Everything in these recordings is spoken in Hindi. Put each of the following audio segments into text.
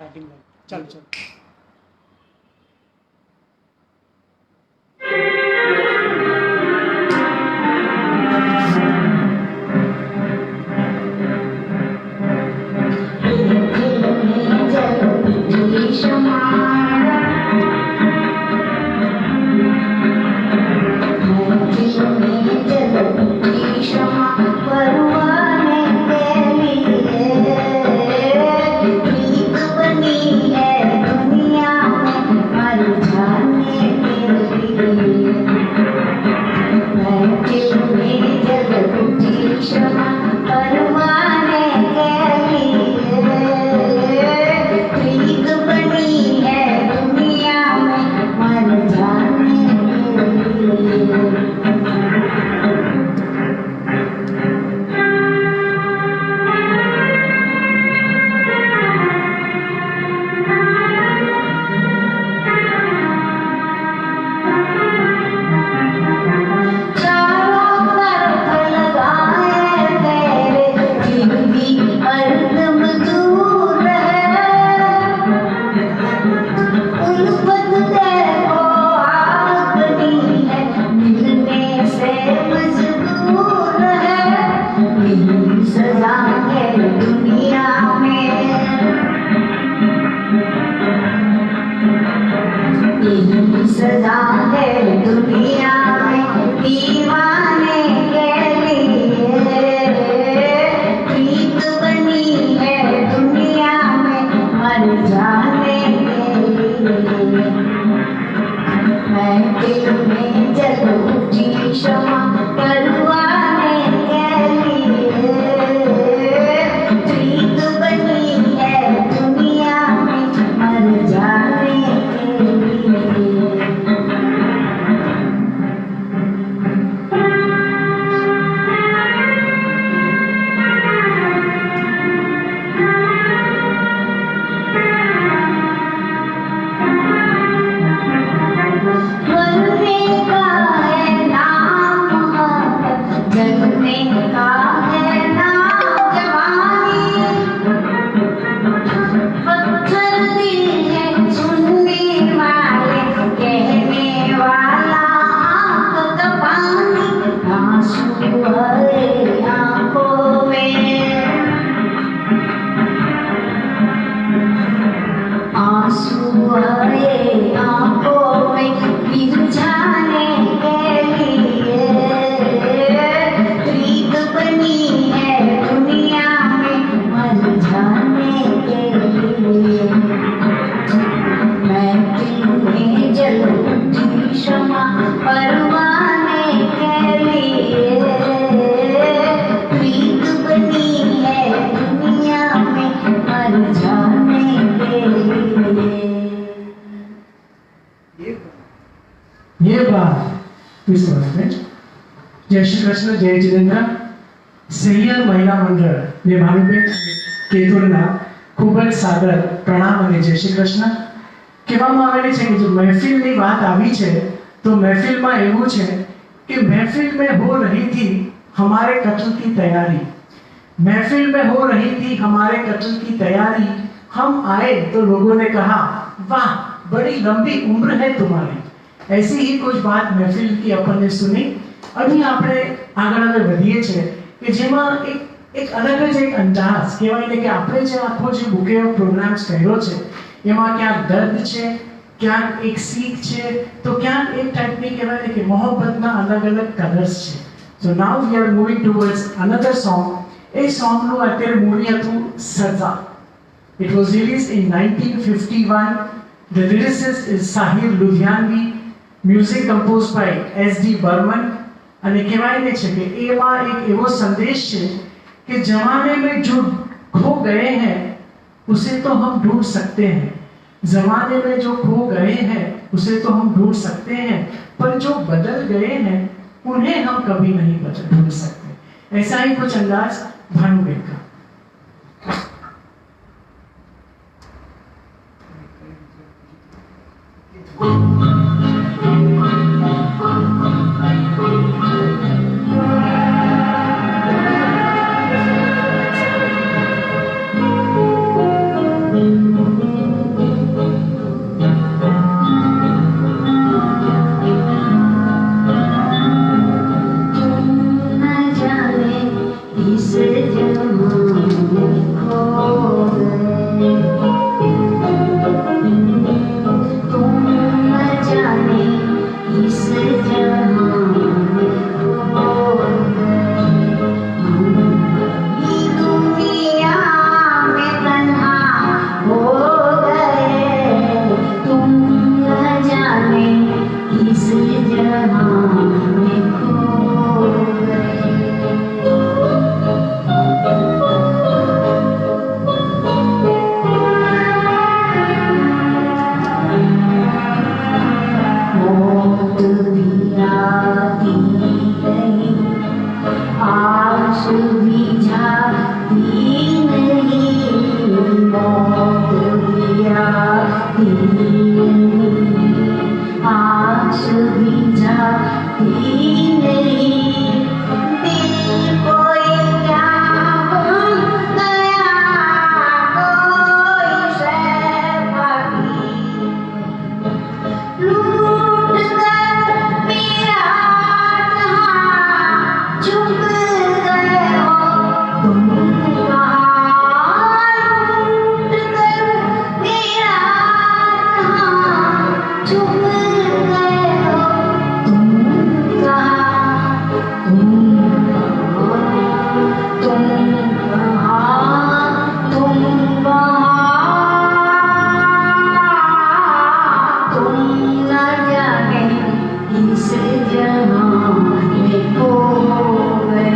स्टार्टिंग में चल चल जय श्री कृष्ण जय जितेन्द्र सिरियल महिला मंडल ने भानुबेन केतुलना खूब ज सादर प्रणाम और जय श्री कृष्ण कहेवामां आवेली छे कि जो महफिल की बात आई है तो महफिल में एवं है कि महफिल में हो रही थी हमारे कत्ल की तैयारी, महफिल में हो रही थी हमारे कत्ल की तैयारी। हम आए तो लोगों ने कहा वाह बड़ी लंबी उम्र है तुम्हारी। ऐसी ही कुछ बात महफिल की अपन ने सुनी। अभी આપણે આગળ વધીએ છીએ કે જેમાં એક અલગ જ એક અંદાજ કહેવાય ને કે આપણે જે આખો જે બુકે ઓફ પ્રોગ્રામ્સ કર્યો છે એમાં ક્યાંક દર્દ છે, ક્યાંક એક શીખ છે, તો ક્યાંક એક ટાઈપની કહેવાય ને કે મોહબ્બતના અલગ અલગ કલર્સ છે. So now we are moving towards another song. એ સોંગનું અત્યારે મૂવી હતું સજા. It was released in 1951. The lyricist is Sahir Ludhianvi. Music composed by S.D. Burman. અને કહેવાય ને છે કે એમાં એક એવો સંદેશ છે કે જમાने में जो खो गए हैं उसे तो हम ढूंढ सकते हैं, जमाने में जो खो गए हैं उसे तो हम ढूंढ सकते हैं, पर जो बदल गए हैं उन्हें हम कभी नहीं ढूंढ सकते. ऐसा ही कुछ अंदाज भानुबेन का. जाती आस भी जाती नहीं, दिल को ये क्या बन गया, कोई से बाकी लूट कर मेरा कहाँ छुप गए हो तुम, कहाँ लूट कर मेरा कहाँ छुप गए हो तुम, कहाँ तुम कहाँ तुम न जाने इस जहां में खो गए।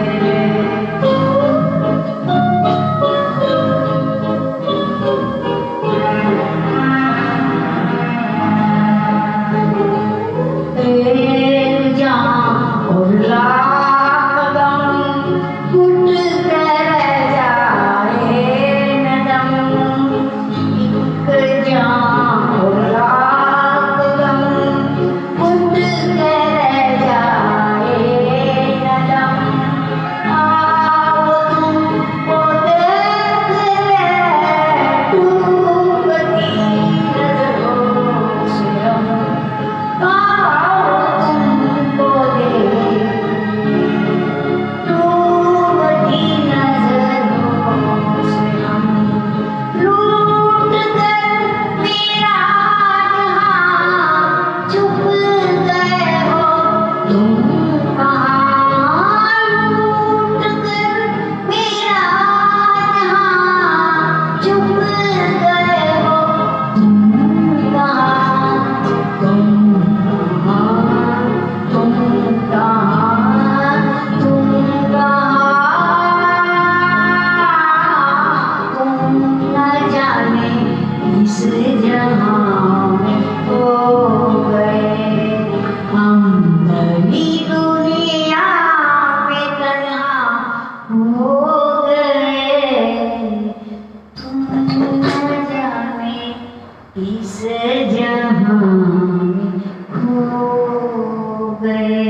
एक जान और लाख दम घुट कर जाए न दम, एक जान और लाख दम घुट कर जाए न दम, आओ तुमको देख ले डूबती नजरों से हम, तुमको देख डूबती नजरों से हम, लूट कर मेरा जहां छुप गए हो तुम, कहाँ लूट कर मेरा जहां छुप गए हो तुम, कहाँ तुम न जाने इस जहां में खो गए, हम नई दुनिया में तन्हा हो गए, तुम न जाने इस जहां में खो गए।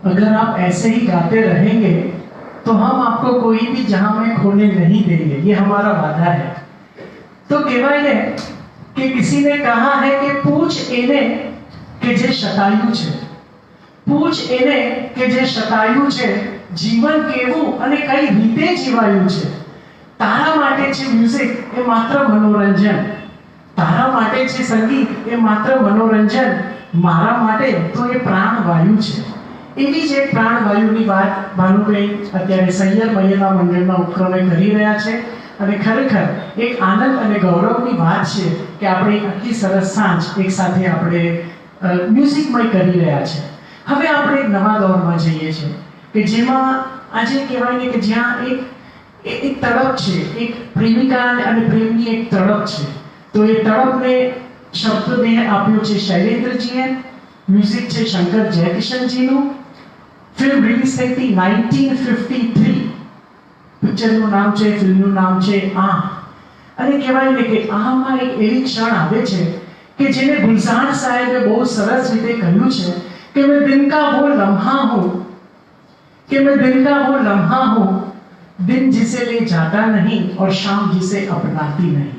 अगर आप ऐसे ही गाते रहेंगे तो हम आपको कोई भी जहां में खोने नहीं देंगे, ये हमारा वादा है। तो कहेवाय कि किसी ने कहा है कि पूछ एने કે જે શતાયું છે, પૂછ એને કે જે શતાયું છે જીવન કેવું અને કઈ રીતે જીવાયું છે। તારા માટે છે મ્યુઝિક એ માત્ર મનોરંજન, તારા માટે છે સંગીત એ માત્ર મનોરંજન, મારા માટે તો એ પ્રાણવાયુ છે। એવી જ એક પ્રાણવાયુની વાત ભાનુબેન અત્યારે સૈયર મહિલા મંડળના ઉપક્રમે કરી રહ્યા છે અને ખરેખર એક આનંદ અને ગૌરવની વાત છે કે આપણે આટલી સરસ સાંજ એક સાથે આપણે મ્યુઝિકમય કરી રહ્યા છે। હવે આપણે એક નવા દોરમાં જઈએ છીએ કે જેમાં આજે કહેવાય ને કે જ્યાં એક તડપ છે, એક પ્રેમિકા અને પ્રેમની એક તડપ છે। તો એ તડપને શબ્દને આપ્યો છે શૈલેન્દ્રજીએ, મ્યુઝિક છે શંકર જયકિશનજીનું। फिल्म रिलीज થઈ હતી 1953, પિક્ચરનું નામ છે, ફિલ્મનું નામ છે આહ। અને કહેવાય ને કે આહમાં એક એવી ક્ષણ આવે છે કે જેને ગુલઝાર સાહેબે બહુ સરસ રીતે કહ્યું છે કે मैं दिन का वो लम्हा हूँ, कि मैं दिन का वो लम्हा हूँ, दिन जिसे ले जाता नहीं और शाम जिसे अपनाती नहीं।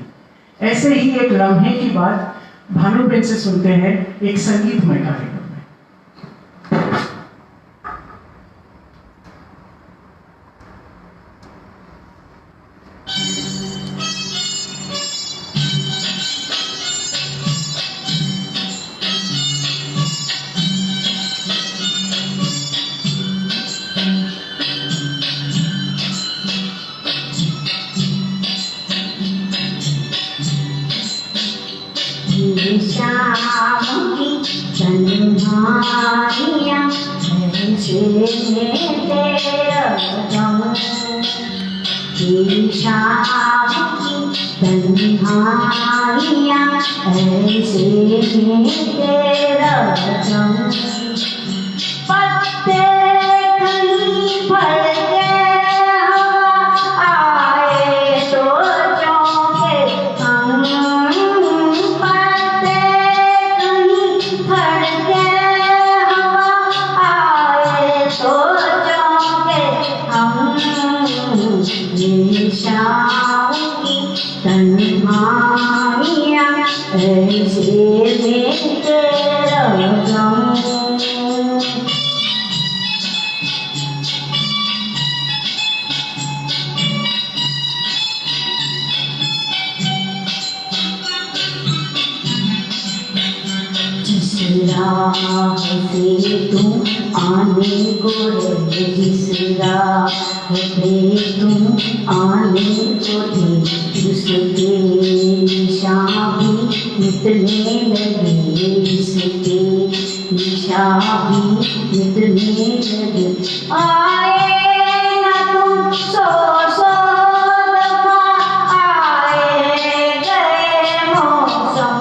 ऐसे ही एक लम्हे की बात भानुबेन से सुनते हैं एक संगीतमय कार्यक्रम। शाम की तन्हाइयाँ ऐसे में तेरा गम, शाम की तन्हाइयाँ ऐसे में तेरा गम, पत्ते कहीं फड़ के हवा आए तो चौंके राह से तुम आने को है, जिस राह पे तुम आने को थे, उसके निशान भी मिटने लगे, उसके निशान भी मिटने लगे। आए ना तुम सौ सौ दफा, आए गए मौसम,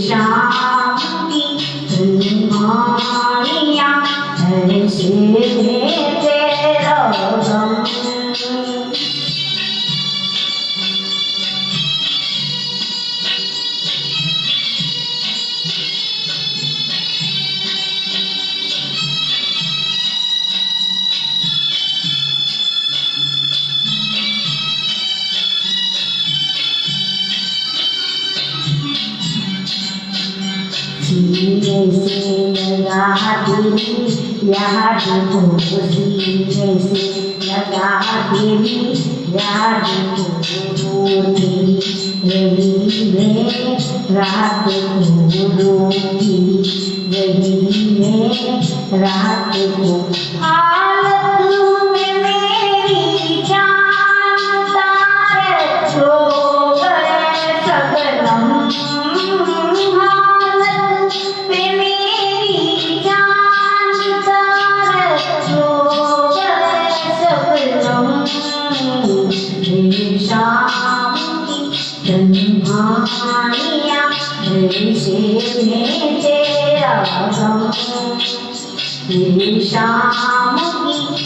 शाम की धुमारियाँ ऐसे तेरा गम। सीने से लगा तेरी याद को, सीने से लगा तेरी याद को, रोती रही मैं रात को, रोती रही मैं रात को। हालत में मेरी जान तारे सो गए सबनम, शाम की धुमारियाँ ऐसे में तेरा गम, शाम की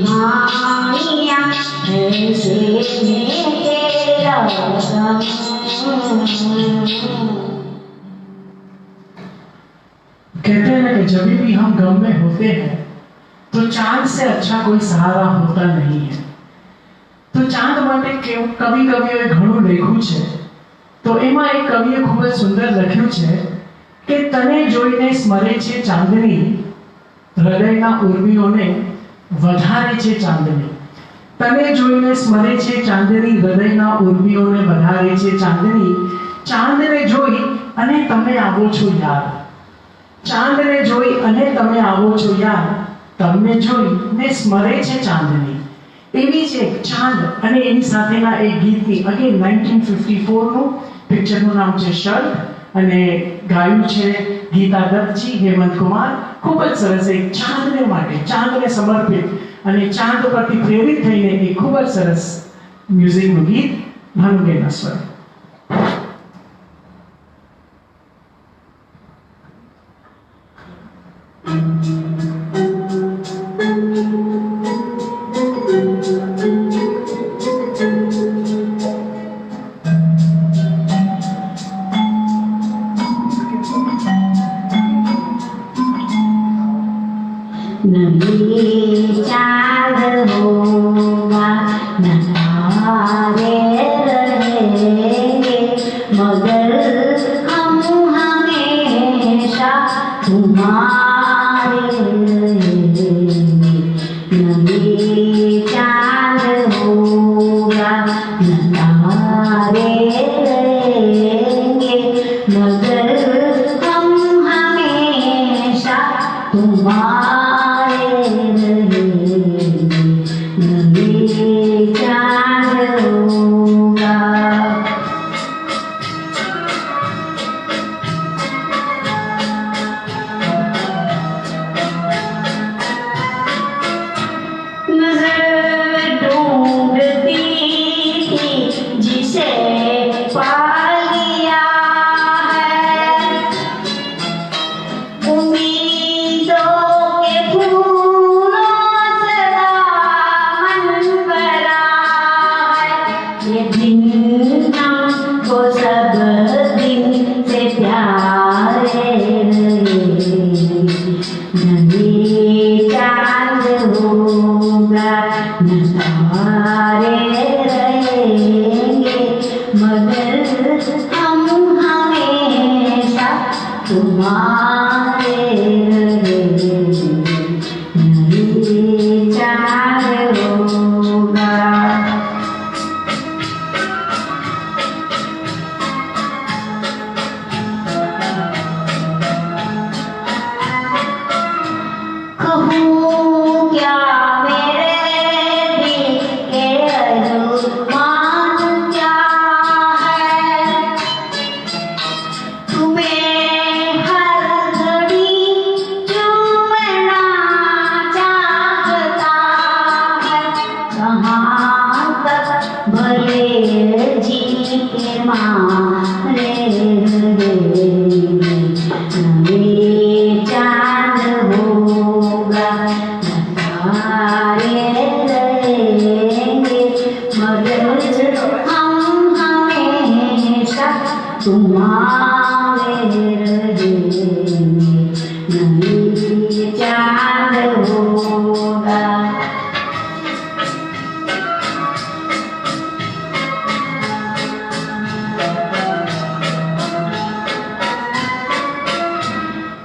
धुमारियाँ ऐसे में तेरा गम। कहते हैं ना कि जब भी हम गम में होते हैं तो चांद से अच्छा कोई सहारा होता नहीं है। तो चांद માટે કવિ કવિઓએ ઘણું લખ્યું છે, તો એમાં એક કવિએ ખૂબ જ સુંદર લખ્યું છે કે તને જોઈને સ્મરે છે ચાંદની, હૃદયના ઉર્મિઓને વધારે છે ચાંદની। તને જોઈને સ્મરે છે ચાંદની, હૃદયના ઉર્મિઓને વધારે છે ચાંદની। ચાંદને જોઈ અને તમે આવો છો યાર, ચાંદને જોઈ અને તમે આવો છો યાર, તમને જોઈ ને સ્મરે છે ચાંદની। એવી જ એક ચાંદ અને એની સાથેના એક ગીતની અગેન 1954 નું પિક્ચરનું નામ છે શર્ટ અને ગાયું છે ગીતા દત્તજી, હેમંત કુમાર। ખૂબ જ સરસ એક ચાંદને માટે, ચાંદને સમર્પિત અને ચાંદ પરથી પ્રેરિત થઈને એક ખૂબ જ સરસ મ્યુઝિકનું ગીત ભાનુબેનના સ્વર। नदी चांद होगा न तारे रहेंगे, मगर हम हमेशा तुम्हारे रहेंगे। नदी चांद होगा न तारे रहेंगे, मगर हम हमेशा तुम्हारे तुम्हारे नहीं चांद होगा न तारे रहेंगे, मगर हम हमेशा तुम्हारे रहेंगे, नहीं चांद होगा।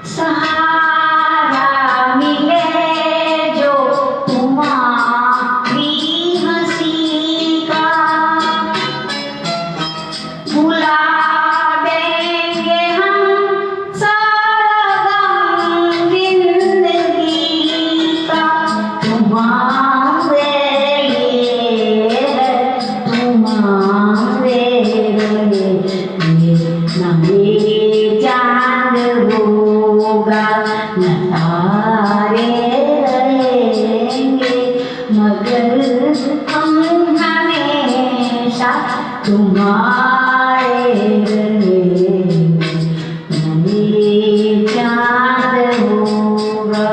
सहारा मिले जो तुम्हारी हंसी का, भुला देंगे हम सारा गम जिंदगी का। तुम्हारे लिए तुम्हारे लिए नहीं चांद होगा न तारे रहेंगे, मगर हम हमेशा तुम्हारे रहेंगे, नहीं चांद होगा।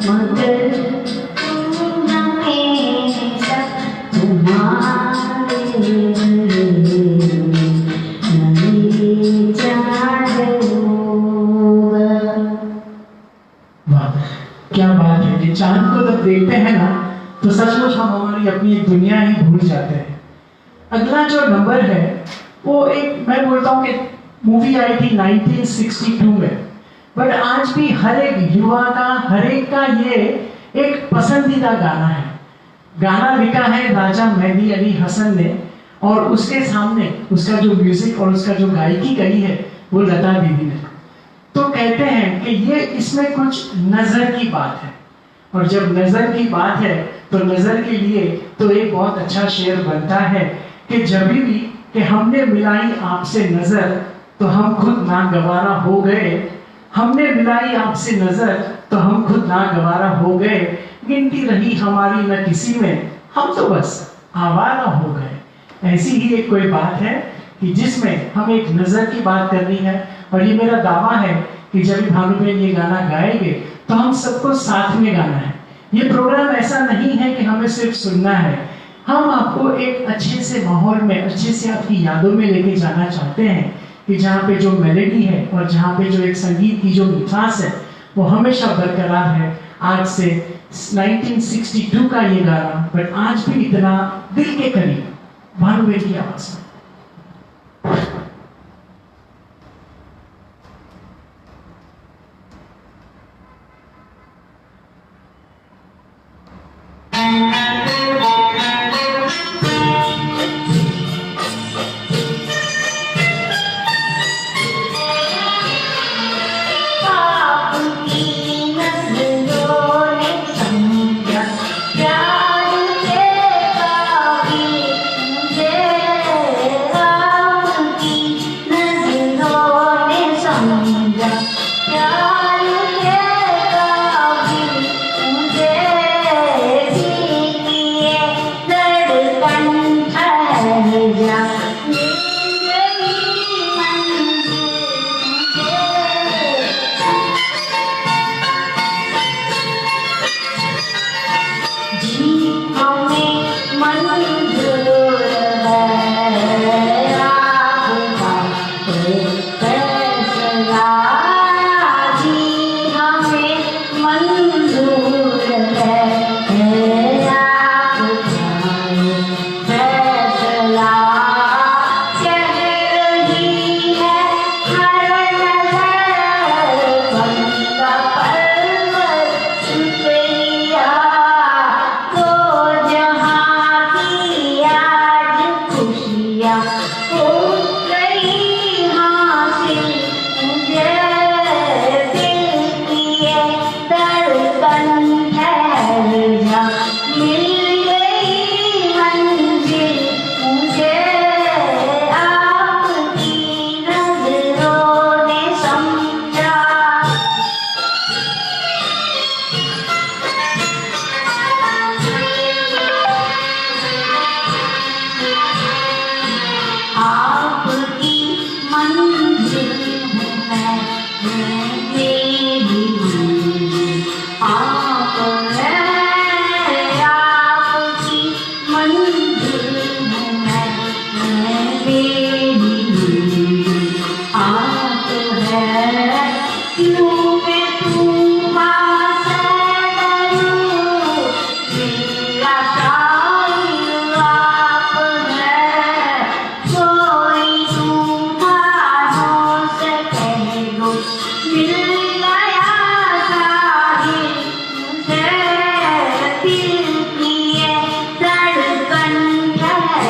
मगर हम हमेशा तुम्हारे नहीं चांद होगा। वाह, क्या बात है कि चांद को जब देखते हैं ना तो सचमुच हम हमारी अपनी एक दुनिया ही भूल जाते हैं। अगला जो नंबर है वो एक, मैं बोलता हूँ कि मूवी आई थी 1962 में, बट आज भी हर एक युवा का, हर एक का ये एक पसंदीदा गाना है। गाना लिखा है राजा मेहदी अली हसन ने, और उसके सामने उसका जो म्यूजिक और उसका जो गायकी करी है वो लता दीदी ने। तो कहते हैं कि ये इसमें कुछ नजर की बात है, और जब नजर की बात है तो नजर के लिए तो एक बहुत अच्छा शेर बनता है कि जब भी कि हमने मिलाई आपसे नजर तो हम खुद नागवारा हो गए, हमने मिलाई आपसे नजर तो हम खुद नागवारा हो गए, गिनती रही हमारी न किसी में, हम तो बस आवारा हो गए। ऐसी ही एक कोई बात है कि जिसमें हम एक नजर की बात करनी है, और ये मेरा दावा है कि जब भानुबेन ये गाना गाएंगे तो हम सबको साथ में गाना है। ये प्रोग्राम ऐसा नहीं है कि हमें सिर्फ सुनना है, हम आपको एक अच्छे से माहौल में, अच्छे से आपकी यादों में लेके जाना चाहते हैं कि जहाँ पे जो मेलेडी है और जहाँ पे जो एक संगीत की जो मिठास है वो हमेशा बरकरार है। आज से 1962 का ये गाना, बट आज भी इतना दिल के करीब, भानुबेन की आवाज में। प्यार के काबिल मुझे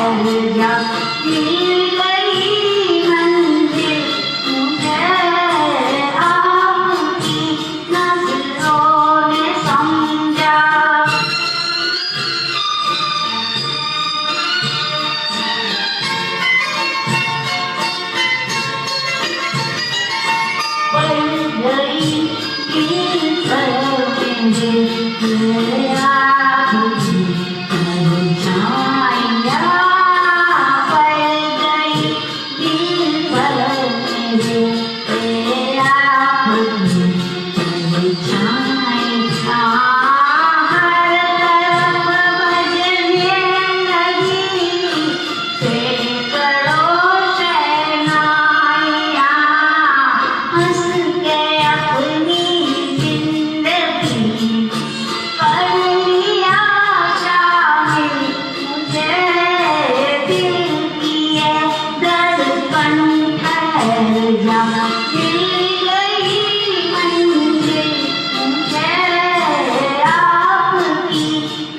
जब मिल गई मंजिल मुझे आपकी नजरों ने समझा। पल गई दिल पर मेरे आपकी परछाइयाँ, पल गई दिल पर मेरे आपकी परछाइयाँ। हर तरफ बजने लगी सैकड़ों शहनाइयाँ, हंस के अपनी जिंदगी कर लिया शामिल मुझे। दिल की ये धड़कन ठहर जा, मिल गई मंजिल मुझे आपकी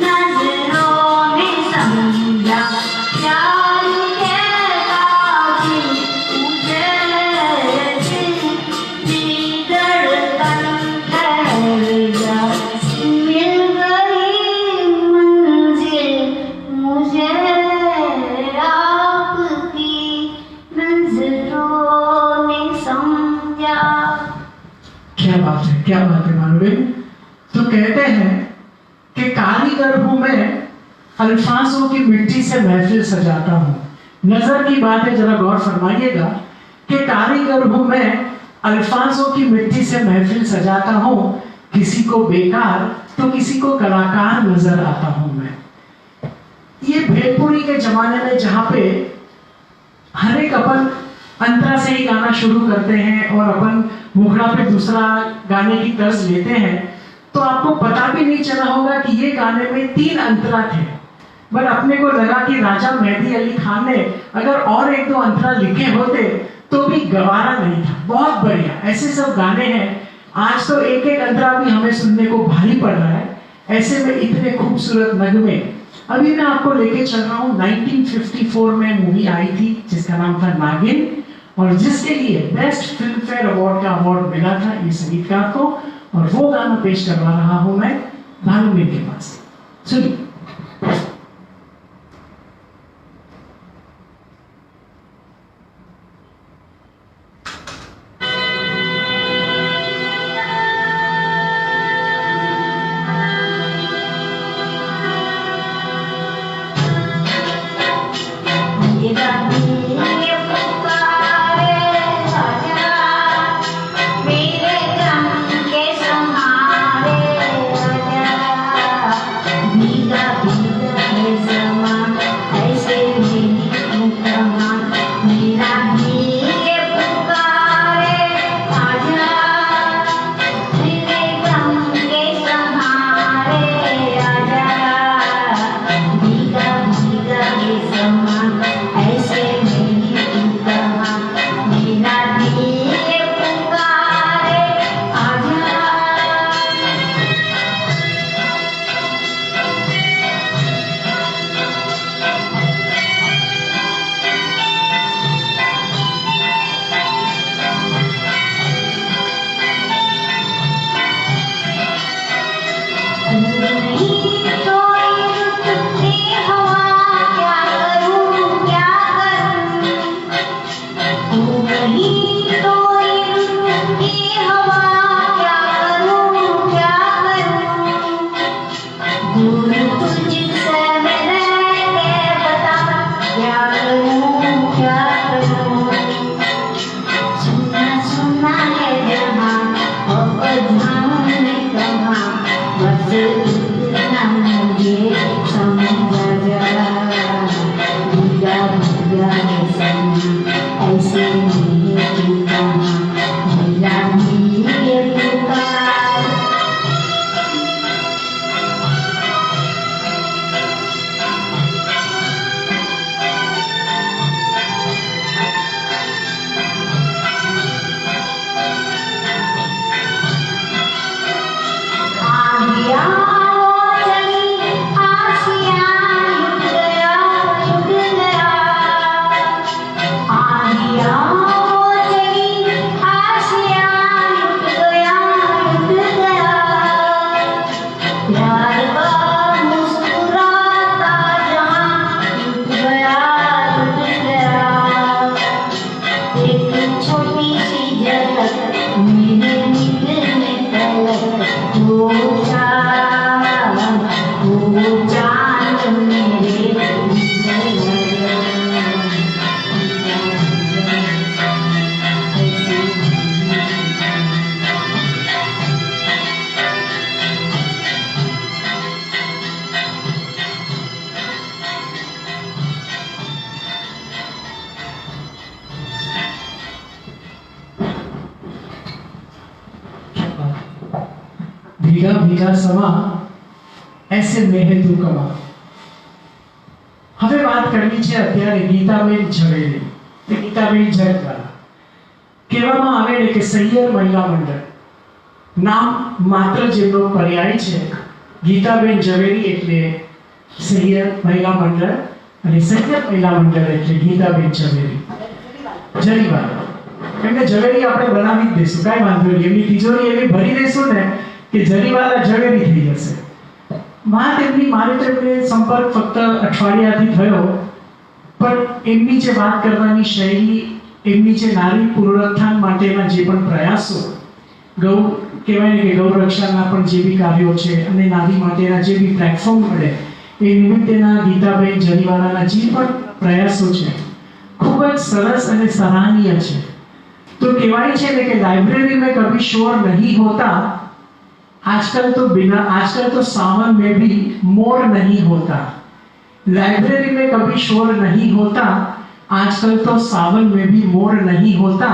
नजरों ने समझा। प्यार के काबिल मुझे दिल की धड़कन ठहर जा, मिल गई मंजिल मुझे आपकी नजरों ने समझा। क्या बात है भानुबेन। तो कहते हैं कि कारीगर हूं मैं, अल्फाजों की मिट्टी से महफिल सजाता हूं। नजर की बात है, जरा गौर फरमाइएगा कि कारीगर हूं मैं, अल्फाजों की मिट्टी से महफिल सजाता हूं। किसी को बेकार तो किसी को कलाकार नजर आता हूं मैं। ये भेलपुरी के जमाने में जहां पे हर एक अपन अंतरा से ही गाना शुरू करते हैं और अपन मुखड़ा पे दूसरा गाने की तर्ज लेते हैं, तो आपको पता भी नहीं चला होगा कि ये गाने में 3 अंतरा थे। बट अपने को लगा कि राजा मेहदी अली खान ने अगर और 1-2 अंतरा लिखे होते तो भी गवारा नहीं था। बहुत बढ़िया, ऐसे सब गाने हैं। आज तो एक एक अंतरा भी हमें सुनने को भारी पड़ रहा है, ऐसे में इतने खूबसूरत नगमे। अभी मैं आपको लेके चल रहा हूँ 1954 में मूवी आई थी जिसका नाम था नागिन, और जिसके लिए बेस्ट फिल्म फेयर अवार्ड का अवार्ड मिला था इस संगीतकार को। और वो गाना पेश करवा रहा हूं मैं भानुबेन के पास। सुनिए। मेरा दिल पुकारे राजा, मेरे गम के सहारे राजा, भीगा ભીગા ભીગા સમા એસે મેહે તું કમા. હવે વાત કરવી છે અત્યારે ગીતાબેન ઝવેરી. તે ગીતાબેન ઝવેરી કહેવામાં આવે ને કે સૈયર મહિલા મંડળ નામ માત્ર જેમનો પર્યાય છે. ગીતાબેન ઝવેરી એટલે સૈયર મહિલા મંડળ અને સૈયર મહિલા મંડળ એટલે ગીતાબેન ઝવેરી જરીવાલા. એમને ઝવેરી આપણે બનાવી જ દઈશું, કાંઈ વાંધો નહીં. એમની તિજોરી એવી ભરી દઈશું ને કે જરીવાલા ઝવેરી થઈ જશે. વાત એમની મારે તો એમને સંપર્ક ફક્ત અઠવાડિયાથી થયો, પણ એમની જે વાત કરવાની શૈલી, એમની જે નારી પુનરુત્થાન માટેના જે પણ પ્રયાસો, ગૌ કહેવાય ને કે ગૌ રક્ષાના પણ જે બી કાર્યો છે અને નારી માટેના જે બી પ્લેટફોર્મ મળે એ નિમિત્તેના ગીતાબેન જરીવાલાના જે પણ પ્રયાસો છે ખૂબ જ સરસ અને સરાહનીય છે. तो कहेवाय છે ને કે लाइब्रेरी में कभी शोर नहीं होता, आजकल तो सावन में भी मोर नहीं होता. लाइब्रेरी में कभी शोर नहीं होता, आजकल तो सावन में भी मोर नहीं होता.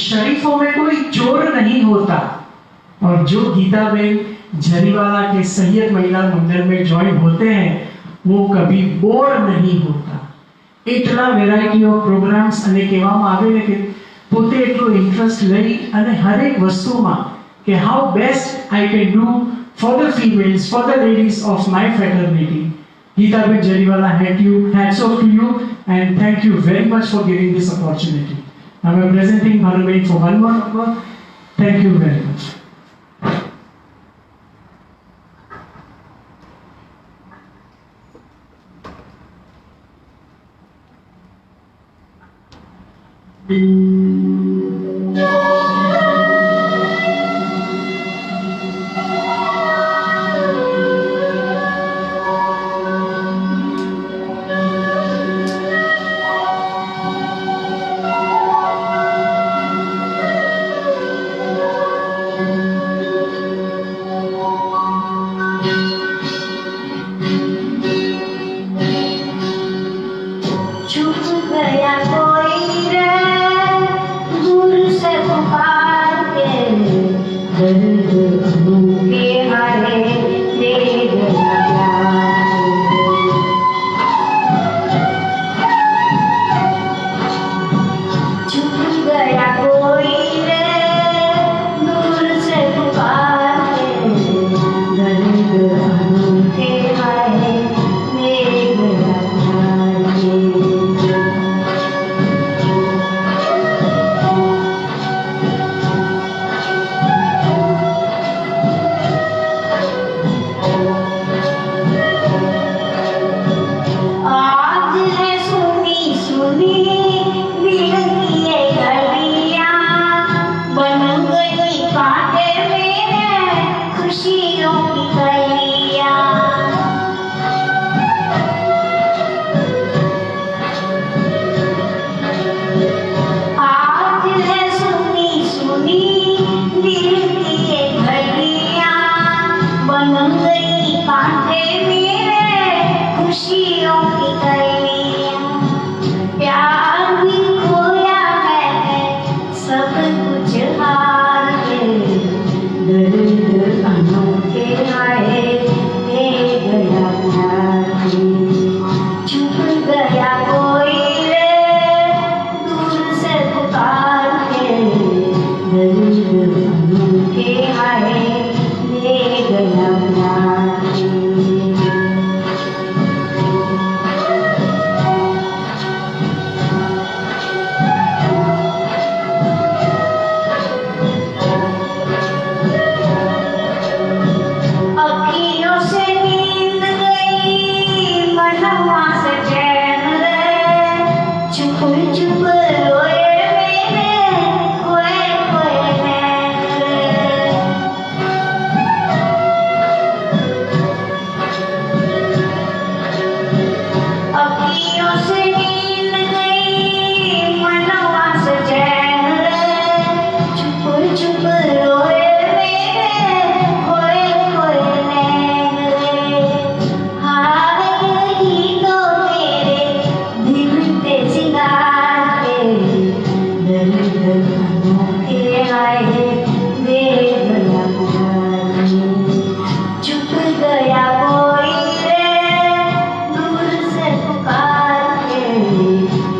शरीफों में कोई चोर नहीं होता. और जो गीताबेन जरीवाला के सैयद महिला मंदिर में ज्वाइन होते हैं वो कभी बोर नहीं होता. इतना वेरायटी ऑफ प्रोग्राम्स અને કહેવામાં આવે ને કે પોતે એટલો ઇન્ટરેસ્ટ લઈ અને હરેક વસ્તુમાં કે how best I can do for the females, for the ladies of my fraternity. Geetaben Jariwala, hats off to you and thank you very much for giving this opportunity. I am presenting Bhanuben for one more number. Thank you very much. छुप गया कोई रे दूर से पुकार के, दर्द अनूठे हाय दे गया प्यार. छुप गया कोई रे दूर से पुकार के, दर्द अनूठे हाय दे गया प्यार.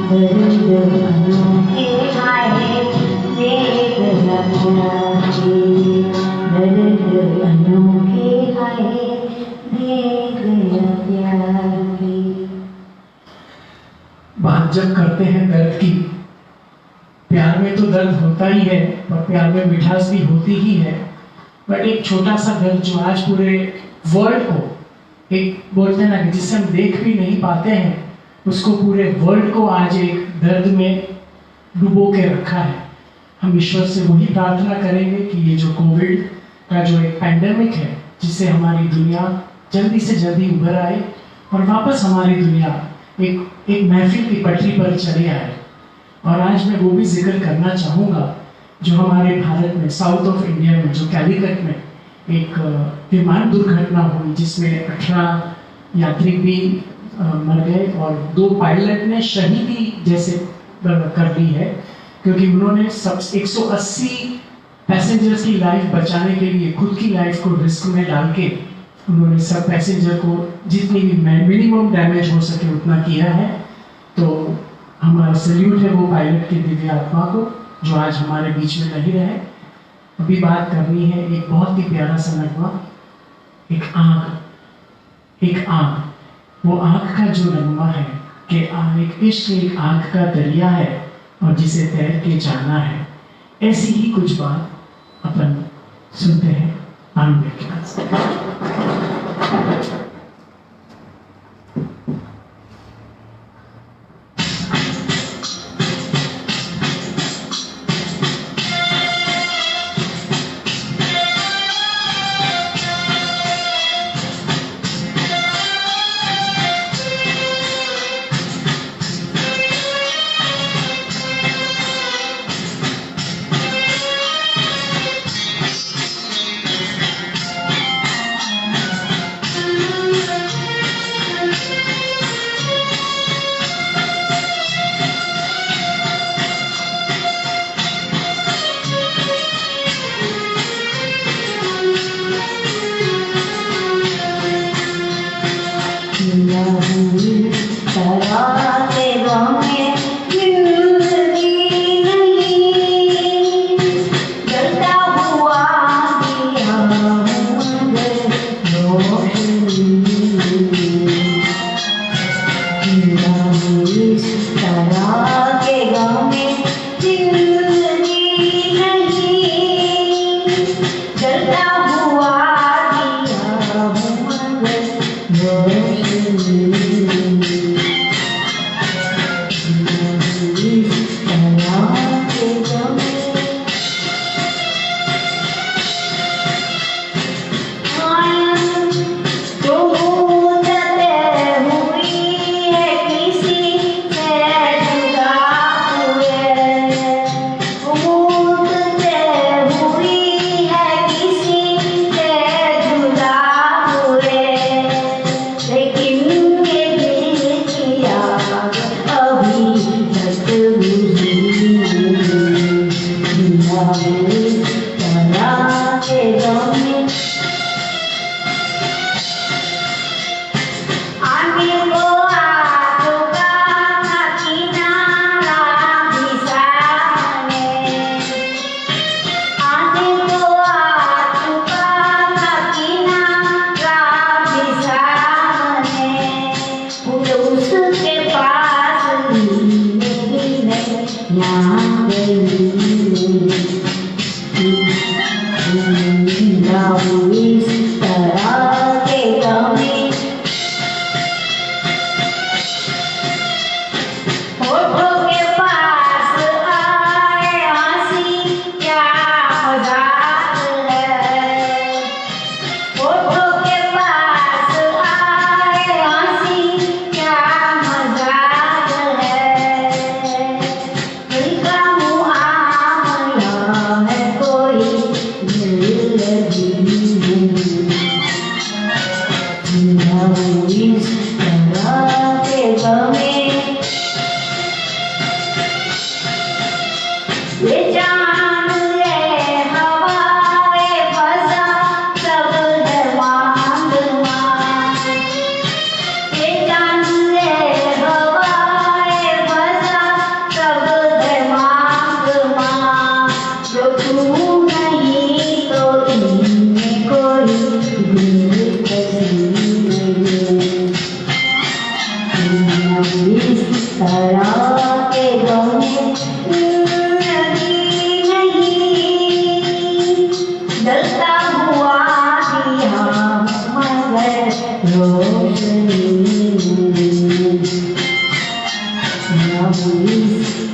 दर्द अनोखे हाय वेग अज्ञाती दर्द अनोखे हाय वेग अज्ञाती। बात जब करते हैं दर्द की, प्यार में तो दर्द होता ही है और प्यार में मिठास भी होती ही है, बट एक छोटा सा दर्द जो आज पूरे वर्ल्ड को, एक बोलते हैं ना कि जिसे हम देख भी नहीं पाते हैं, उसको पूरे वर्ल्ड को आज एक दर्द में डुबो के रखा है। हम ईश्वर से वही प्रार्थना करेंगे कि ये जो कोविड का जो एक पैंडेमिक है, जिससे हमारी दुनिया जल्दी से जल्दी उभर आए और वापस हमारी दुनिया एक महफिल की पटरी पर चले आए। और आज मैं वो भी जिक्र करना चाहूँगा जो हमारे भारत में, साउथ ऑफ इंडिया में, जो कैलिकट में एक विमान दुर्घटना हुई जिसमें 18 यात्री भी मर गए और 2 पायलट ने शहीदी जैसे कर दी है, क्योंकि उन्होंने सब 180 पैसेंजर्स की लाइफ बचाने के लिए खुद की लाइफ को रिस्क में डाल के उन्होंने सब पैसेंजर को जितनी भी मिनिमम डैमेज हो सके उतना किया है। तो हमारा सैल्यूट है वो पायलट की दिव्य आत्मा को जो आज हमारे बीच में नहीं रहे। अभी बात करनी है एक बहुत ही प्यारा सा नगमा, एक आग। वो आग का जो नगमा है कि एक इश्क एक आग का दरिया है और जिसे तैर के जाना है। ऐसी ही कुछ बात अपन सुनते हैं आनंद के पास। तरह के गम नदी नहीं जलता हुआ दिया मगर रोशनी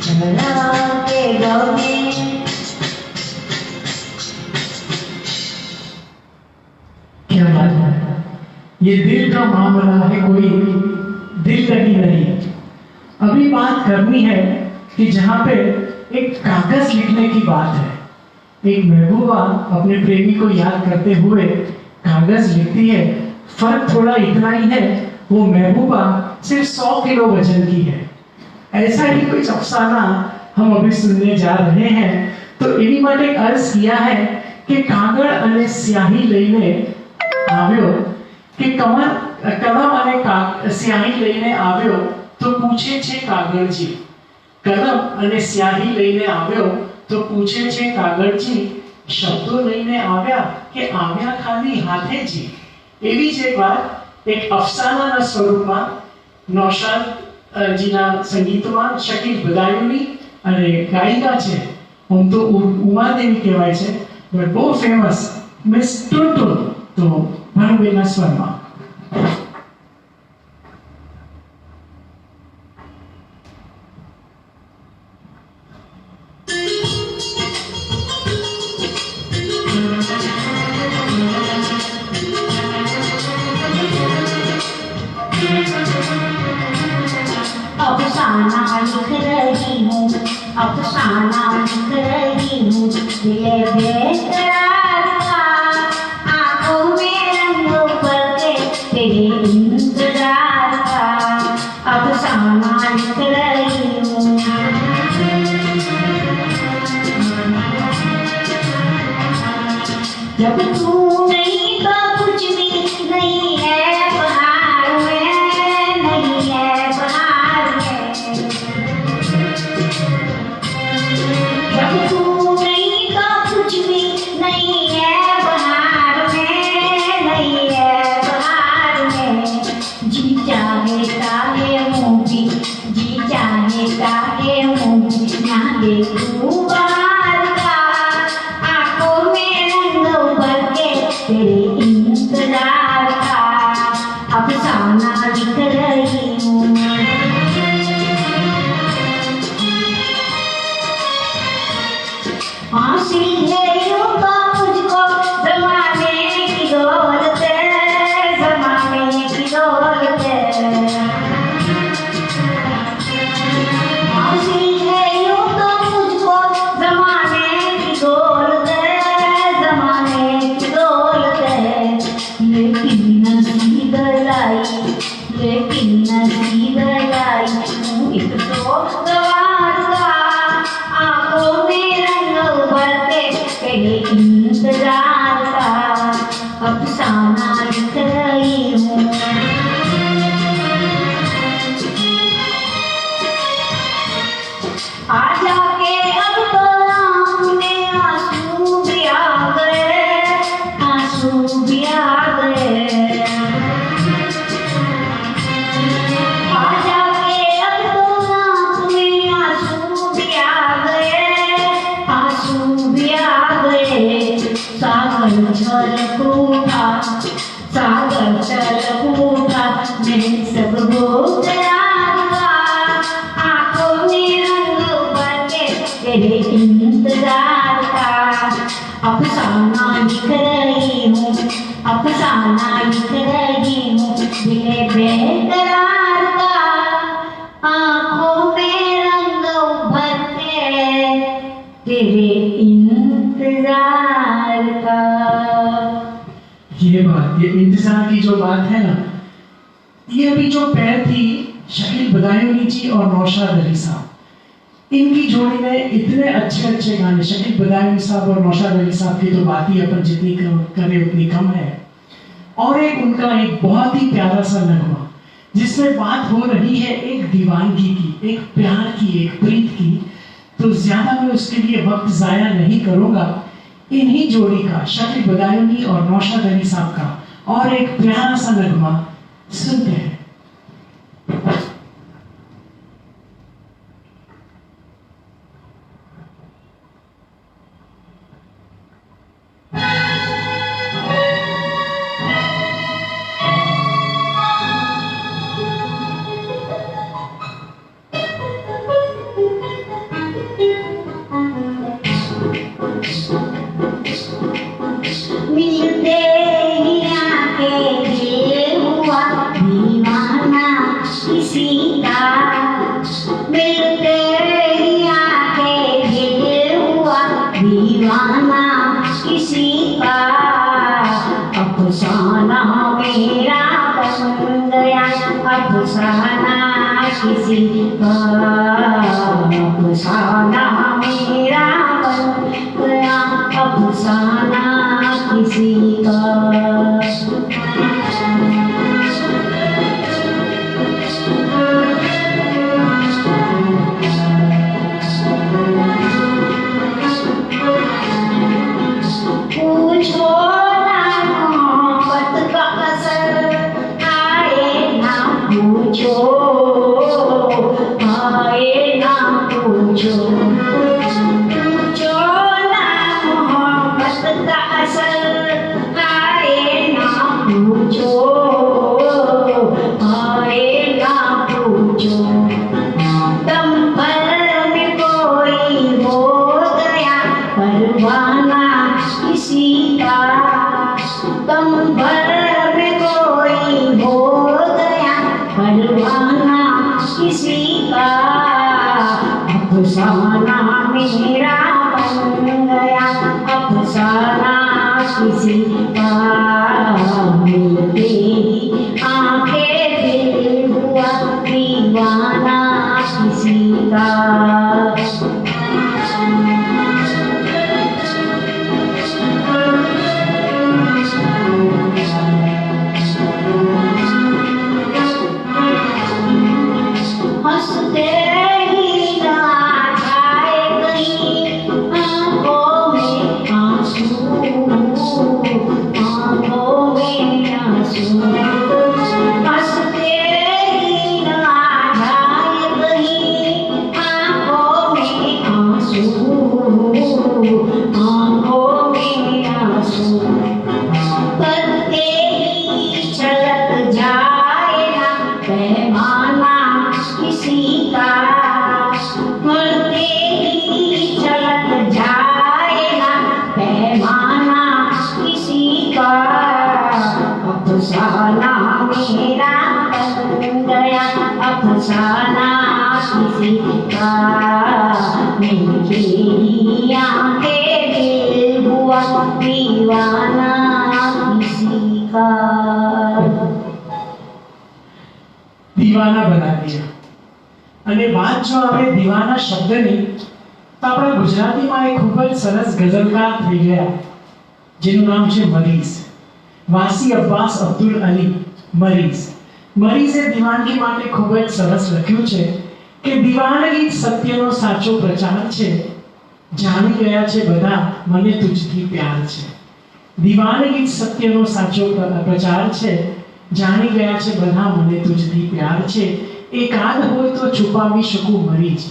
तरह के गम क्या बात है, ये दिल का मामला है, कोई दिल लगी नहीं। अभी बात करनी है कि जहाँ पे एक कागज लिखने की बात है। एक महबूबा अपने प्रेमी को याद करते हुए कागज लिखती है। फर्क थोड़ा इतना ही है, वो महबूबा सिर्फ 100 किलो वजन की है। ऐसा ही कुछ अफसाना हम अभी सुनने जा रहे हैं। तो एनी માટે अर्ज किया है कि कागड़ અને स्याही લઈને આવ્યો કે કલમ અને સ્યાહી લઈને આવ્યો તો પૂછે છે કાગળજી। કલમ અને સ્યાહી લઈને આવ્યો તો પૂછે છે કાગળજી, શબ્દો લઈને આવ્યા કે આવ્યા ખાલી હાથેજી। એવી જ એક વાત એક અફસાનાના સ્વરૂપમાં નૌશાદ જીના સંગીતમાં શકીલ બદાયુની અને ગાયિકા છે, આમ તો ઉમાદેવી કહેવાય છે, બટ બહુ ફેમસ મિસ ટુનટુન, તો ભાનુબેનના સ્વરમાં। अफसाना लिख रही हूँ, अफसाना लिख रही हूँ, दिल बेकरार का, आँखों में रंग भर के तेरे इंतजार का, अफसाना लिख रही हूँ। जब तू नहीं तो कुछ भी नहीं है बहार में, नहीं है बहार में। जब तू नहीं तो कुछ भी नहीं है बहार में, नहीं है बहार में। जी चाहे काहे मूवी, जी चाहे काहे मूवी, ना देखूं बाहर का, आंखों में रंग भर के तेरे इंतजार का, अफसाना लिख रही हूँ। हासिल है यूं तो मुझको ज़माने की दौलत है, ज़माने की दौलत है। हासिल है यूं तो मुझको ज़माने की दौलत है, ज़माने की दौलत है। लेकिन नसीब लाई, लेकिन नसीब लाई हूँ एक तो गवार का, आँखों में रंग भर के तेरे इंतजार का, अफसाना लिख रही हूँ। आजा के अब तो आँख में आंसू भी आ गए, आंसू भी आ गए। आजा के अब तो आँख में आंसू भी आ गए, आंसू भी आ गए। सागर छलक उठा, सागर छलक उठा, मैं सब हो गया था, आँखों में रंग भर के तेरे इंतजार का, अफसाना लिख रही हूँ, अफसाना लिख रही हूँ, दिल बेकरार का, आँखों में रंग भर के तेरे इंतजार का। ये बात, ये इंतजार की जो बात है ना, ये अभी जो पैर थी शकील बदायूनी जी और नौशाद अली साहब, इनकी जोड़ी में इतने अच्छे अच्छे गाने, शकील बदायूनी साहब और नौशाद अली साहब की तो बात ही अपन जितनी करें उतनी कम है। और एक उनका एक बहुत ही प्यारा सा नगमा जिसमें बात हो रही है एक दीवानगी की, एक प्यार की, एक प्रीत की। तो ज्यादा मैं उसके लिए वक्त जाया नहीं करूंगा। इन्हीं जोड़ी का, शकील बदायूनी और नौशाद अली साहब का और एक प्यारा सा नगमा सुनते हैं। अफसाना मेरा बन गया अफसाना किसी का। पूछो ना मोहब्बत का असर आए ना पूछो, आए ना पूछो। पूछो ना मोहब्बत का असर आए ना पूछो, आए ना पूछो। दम भर में कोई हो गया परवाना किसी का, दम भर में कोई हो गया परवाना किसी का। अफसाना मेरा बन गया अफसाना किसी का। मिलते ही आंखें दिल हुआ दीवाना किसी का। हंसते ही ना जाए कहीं आंखों में आंसू, आंखों में आंसू। हंसते ही ना जाए कहीं आंखों में आंसू, आंखों में आंसू। करते ही छलक जाए ना पैमाना किसी का, करते ही छलक जाए ना पैमाना किसी का। अफसाना मेरा बन गया अफसाना किसी का। मिलके ही आंखें दिल हुआ दीवाना किसी का। દીવાના બના દિયા। અને વાત જો આપણે દીવાના શબ્દની, તો આપણા ગુજરાતીમાં એક ખૂબ જ સરસ ગઝલકાર થઈ ગયા જેનું નામ છે મરીઝ, વાસી અબ્બાસ અબ્દુલ અલી મરીઝ। મરીઝે દીવાનગી માટે ખૂબ જ સરસ લખ્યું છે કે દીવાનગી સત્યનો સાચો પ્રચાર છે, જાણી ગયા છે બધા મને તુજથી પ્યાર છે। દીવાનગી સત્યનો સાચો પ્રચાર છે, જાણી ગયા છે બધા મને તુજથી પ્યાર છે। એકાદ હોય તો છુપાવી શકું મરીઝ,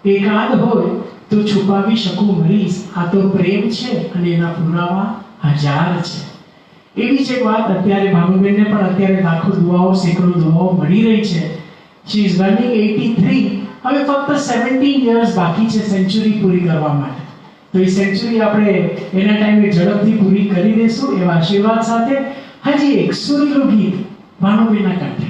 એકાદ હોય તો છુપાવી શકું મરીઝ। આ તો પ્રેમ છે અને એના પુરાવા હજાર છે। એવી જ એક વાત અત્યારે ભાનુબેનને પણ અત્યારે લાખો દુઆઓ સેંકડો દુઆઓ મળી રહી છે। શી ઇઝ રનિંગ 83, હવે ફક્ત 17 યર્સ બાકી છે સેન્ચુરી પૂરી કરવા માટે। તો એ સેન્ચુરી આપણે એના ટાઈમે ઝડપથી પૂરી કરી દેશું એવા આશીર્વાદ સાથે હજી એક સુરીલું ગીત ભાનુબેનના કાંઠે।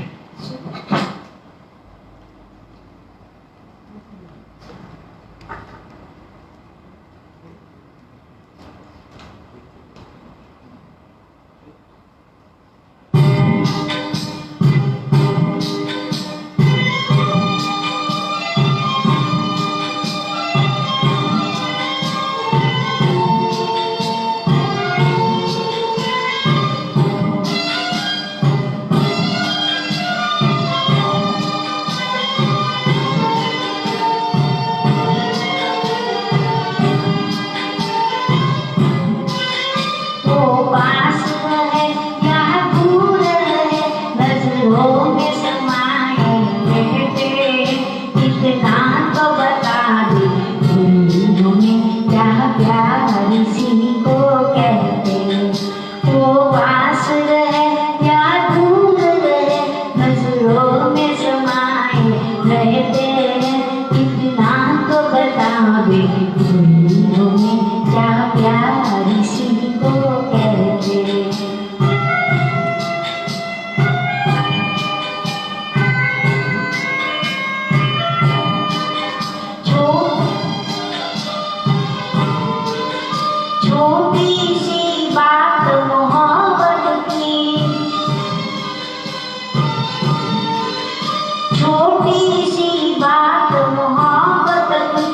छोटी सी बात मोहब्बत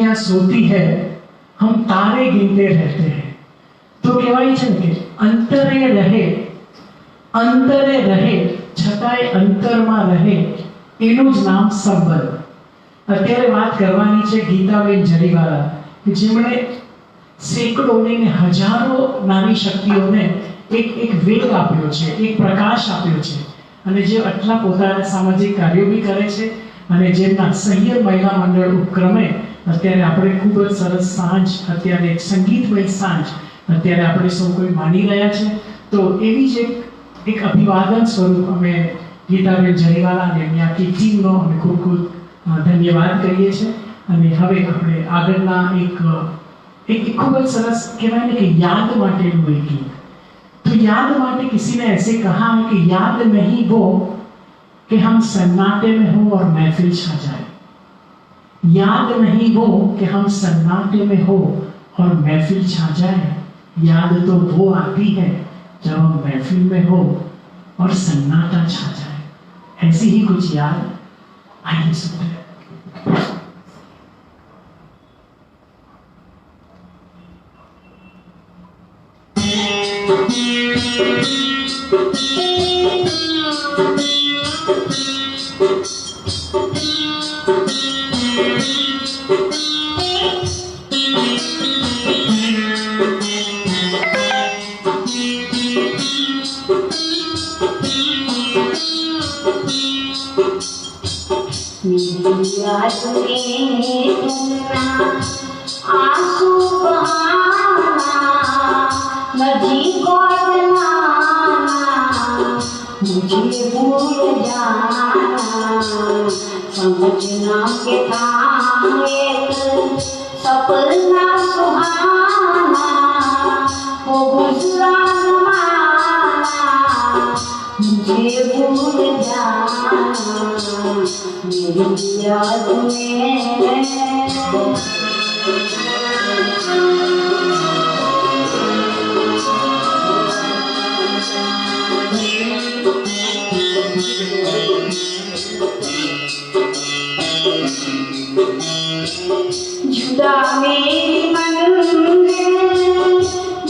चिड़िया सोती है, हम तारे गिनते रहते हैं। तो કહેવાય છે ને કે અંતરે રહે છતાંય અંતરમાં રહે, એનું જ નામ સંબંધ. અત્યારે વાત કરવાની છે ગીતાબેન જરીવાલા, કે જેમણે સેંકડો નહીં હજારો નારી શક્તિઓને એક વેગ આપ્યો છે, એક પ્રકાશ આપ્યો છે, અને જે આટલા પોતાના સામાજિક કાર્યો બી કરે છે, અને જેમના સહ્ય મહિલા મંડળ ઉપક્રમે અત્યારે આપણે ખૂબ જ સરસ સાંજ, અત્યારે એક સંગીતમય સાંજ અત્યારે આપણે સૌ કોઈ માની રહ્યા છે. તો એવી જ એક અભિવાદન સ્વરૂપ અમે ગીતાબેન જરીવાલા અને એમની આખી ટીમનો અમે ખૂબ ખૂબ ધન્યવાદ કરીએ છીએ. અને હવે આપણે આગળના एक खूब सरस कहना है कि याद माटे हुए गीत. तो याद माटे किसी ने ऐसे कहा है कि याद नहीं वो कि हम सन्नाटे में हो और महफिल छा जाए. याद नहीं वो कि हम सन्नाटे में हो और महफिल छा जाए. याद तो वो आती है जब हम महफिल में हो और सन्नाटा छा जाए. ऐसी ही कुछ याद आइए सुनते हैं. आंसू बहाना नदी को जलाना, मुझे भूल जाना समझना के था एक सपना सुहाना, वो गुजरा जमाना मुझे भूल जाना मेरी याद में. जुदा मेरी मंजिल,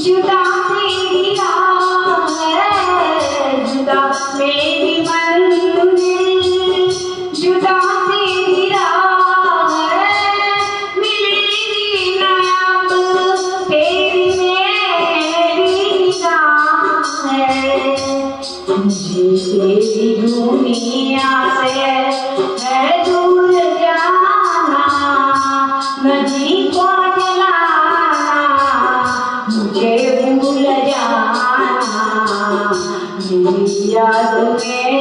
जुदा मेरी राह है, जुदा मेरी मंजिल, जुदा मेरी राह है, मिलेगी न अब तेरी मेरी निगाह है. मुझे तेरी दुनिया से है दूर जाना, नदी को जलाना मुझे भूल जाना मेरी याद में.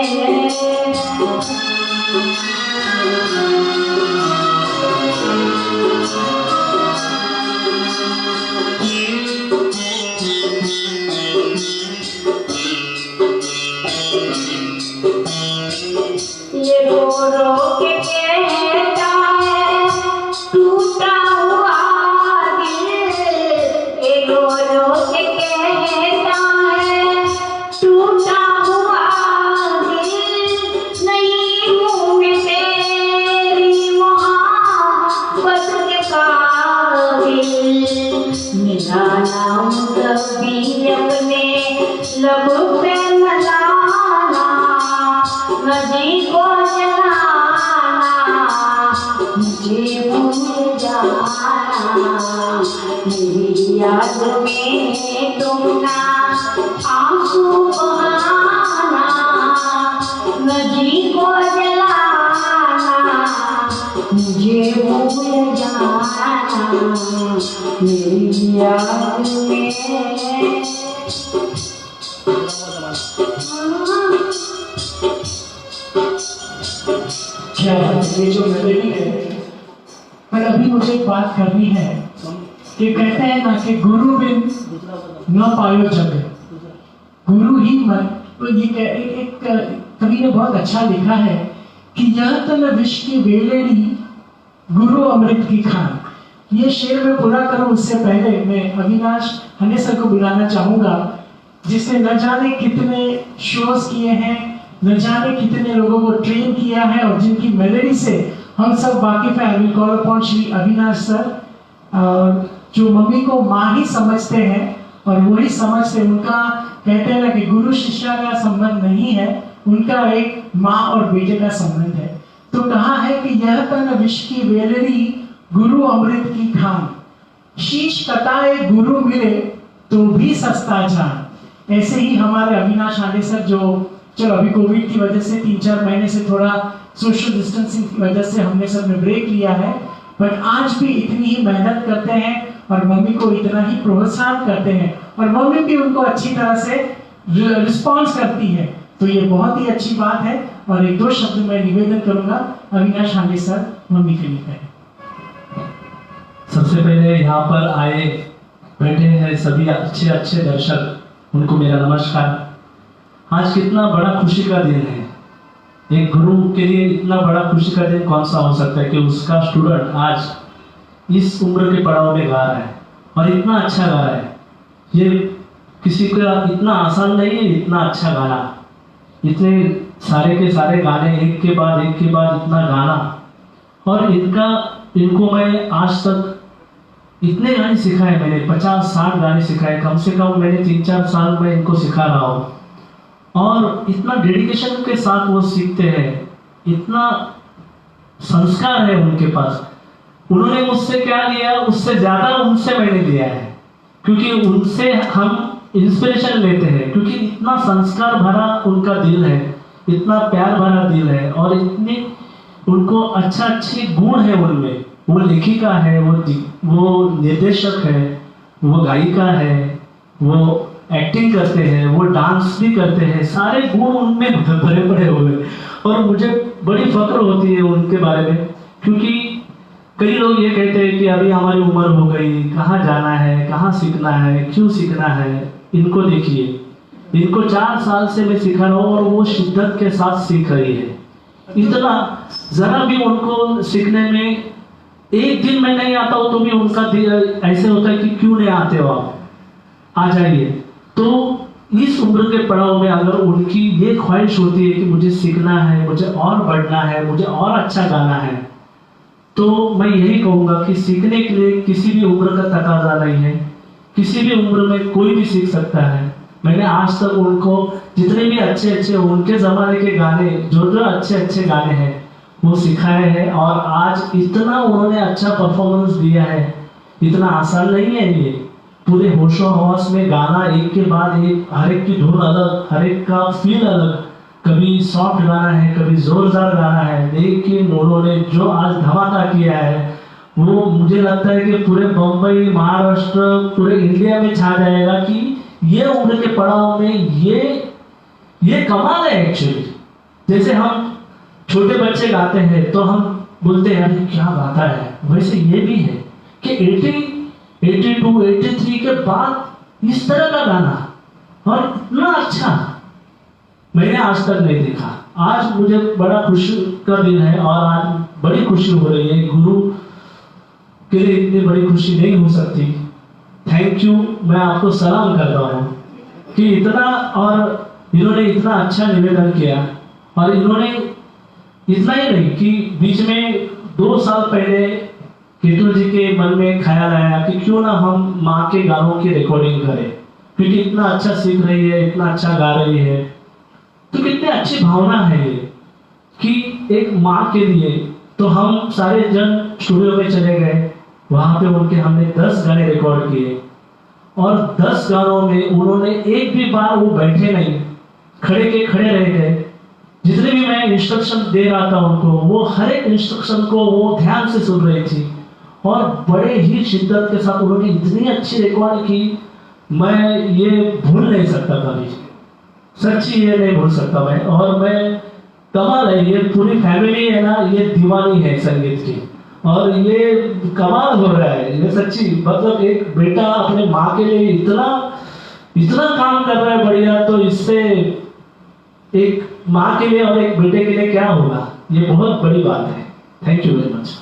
ये रो रो के कहता है टूटा हुआ दिल, ये रो रो के कहता है टूटा हुआ दिल, नहीं हूँ मैं तेरी मोहब्बत के काबिल. मेरा नाम कभी अपने लब पे न लाना, नदी को जलाना मुझे भूल जाना मेरी याद में तुम ना आंसू बहाना, नदी को जलाना मुझे भूल जाना मेरी याद में. क्या ये जो मेलोडी है, पर अभी मुझे एक बात करनी है कि कहते हैं ना कि गुरु बिन न पायो जग, गुरु ही मन. तो ये एक कवि ने बहुत अच्छा लिखा है कि यह तन विष की वेलेड़ी गुरु अमृत की खान. ये शेर में पूरा करूं उससे पहले मैं अविनाश हने सर को बुलाना चाहूंगा, जिसने न जाने कितने शोज किए हैं, न जाने कितने लोगों को ट्रेन किया है, और जिनकी मेलोडी से हम सब वाकिफ हैं। I will call upon Shri Avinash sir, जो मम्मी को माँ ही समझते हैं और वही समझ से उनका कहते हैं ना कि गुरु शिष्य का संबंध नहीं है, उनका एक माँ और बेटे का संबंध है। तो कहा है कि यह तन विष की वेलरी गुरु अमृत की खान, शीश कटाए गुरु मिले तो भी सस्ता जान। ऐसे ही हमारे अविनाश आगे सर, जो चलो अभी कोविड की वजह से 3-4 महीने से थोड़ा सोशल डिस्टेंसिंग की वजह से हमने सब ने ब्रेक लिया है, बट आज भी इतनी ही मेहनत करते हैं और मम्मी को इतना ही प्रोत्साहन करते हैं और मम्मी भी उनको अच्छी तरह से रिस्पॉन्स करती है। तो ये बहुत ही अच्छी बात है। और एक दो शब्द मैं निवेदन करूंगा, अविनाश हांडे सर मम्मी के लिए कहें। सबसे पहले यहाँ पर आए बैठे हैं सभी अच्छे अच्छे दर्शक, उनको मेरा नमस्कार। आज कितना बड़ा खुशी का दिन है। एक गुरु के लिए इतना बड़ा खुशी का दिन कौन सा हो सकता है कि उसका स्टूडेंट आज इस उम्र के पड़ाव में गा रहा है और इतना अच्छा गा रहा है। ये किसी का इतना आसान नहीं है, इतना अच्छा गाना, इतने सारे के सारे गाने एक के बाद इतना गाना। और इनको मैं आज तक इतने गाने सिखाए, मैंने 50-60 गाने सिखाए, कम से कम मैंने 3-4 साल में इनको सिखा रहा हूँ। और इतना डेडिकेशन के साथ वो सीखते हैं, इतना संस्कार है उनके पास। उन्होंने मुझसे क्या लिया, उससे ज्यादा उनसे मैंने लिया है, क्योंकि उनसे हम इंस्पिरेशन लेते हैं, क्योंकि इतना संस्कार भरा उनका दिल है, इतना प्यार भरा दिल है और इतने उनको अच्छे गुण है उनमें। वो लेखिका है, वो निर्देशक है, वो गायिका है, वो एक्टिंग करते हैं, वो डांस भी करते हैं, सारे गुण उनमें भरे पड़े हुए। और मुझे बड़ी फक्र होती है उनके बारे में, क्योंकि कई लोग ये कहते हैं कि अभी हमारी उम्र हो गई, कहाँ जाना है, कहाँ सीखना है, क्यों सीखना है। इनको देखिए, इनको 4 साल से मैं सिखा रहा हूँ और वो शिद्दत के साथ सीख रही है। इतना जरा भी उनको सीखने में एक दिन में नहीं आता हो तो भी उनका ऐसे होता है कि क्यों नहीं आते हो आप, आ जाइए। तो इस उम्र के पड़ाव में अगर उनकी ये ख्वाहिश होती है कि मुझे सीखना है, मुझे और बढ़ना है, मुझे और अच्छा गाना है, तो मैं यही कहूँगा कि सीखने के लिए किसी भी उम्र का तकाजा नहीं है। किसी भी उम्र में कोई भी सीख सकता है। मैंने आज तक उनको जितने भी अच्छे उनके जमाने के गाने, जो अच्छे गाने हैं वो सिखाए हैं। और आज इतना उन्होंने अच्छा परफॉर्मेंस दिया है, इतना आसान नहीं है ये। पूरे होशो हवस में गाना एक के बाद एक, हर एक की धुन अलग, हर एक का फील अलग, कभी सॉफ्ट गाना है, कभी जोरदार गाना है, लेकिन उन्होंने जो आज धमाका किया है वो मुझे लगता है कि पूरे बम्बई, महाराष्ट्र, पूरे इंडिया में छा जाएगा कि ये उम्र के पड़ाव में ये कमाल है एक्चुअली। जैसे हम छोटे बच्चे गाते हैं तो हम बोलते हैं अरे क्या गाता है, वैसे ये भी है कि 82, 83 के बाद इस तरह का गाना और इतना अच्छा मैंने आज तक नहीं देखा। आज मुझे बड़ा खुशी का दिन है और आज बड़ी खुशी हो रही है। गुरु के लिए इतनी बड़ी खुशी नहीं हो सकती। थैंक यू, मैं आपको सलाम करता हूँ कि इतना, और इन्होंने इतना अच्छा निवेदन किया। और इन्होंने इतना ही नहीं कि बीच में 2 साल पहले केतुल जी के मन में ख्याल आया कि क्यों ना हम माँ के गानों की रिकॉर्डिंग करें, क्योंकि इतना अच्छा सीख रही है, इतना अच्छा गा रही है। तो कितनी अच्छी भावना है ये कि एक माँ के लिए। तो हम सारे जन स्टूडियो में चले गए, वहां पे उनके हमने 10 गाने रिकॉर्ड किए और 10 गानों में उन्होंने एक भी बार वो बैठे नहीं, खड़े के खड़े रह गए। जितने भी मैं इंस्ट्रक्शन दे रहा था उनको, वो हर एक इंस्ट्रक्शन को वो ध्यान से सुन रही थी और बड़े ही शिद्दत के साथ उन्होंने इतनी अच्छी रिकॉर्ड की, मैं ये भूल नहीं सकता कभी, सच्ची ये नहीं भूल सकता मैं। और मैं कमाल है, ये पूरी फैमिली है ना, ये दीवानी है संगीत की और ये कमाल हो रहा है ये सच्ची। मतलब एक बेटा अपने माँ के लिए इतना काम कर रहा है बढ़िया, तो इससे एक माँ के लिए और एक बेटे के लिए क्या होगा, ये बहुत बड़ी बात है। Thank you very much.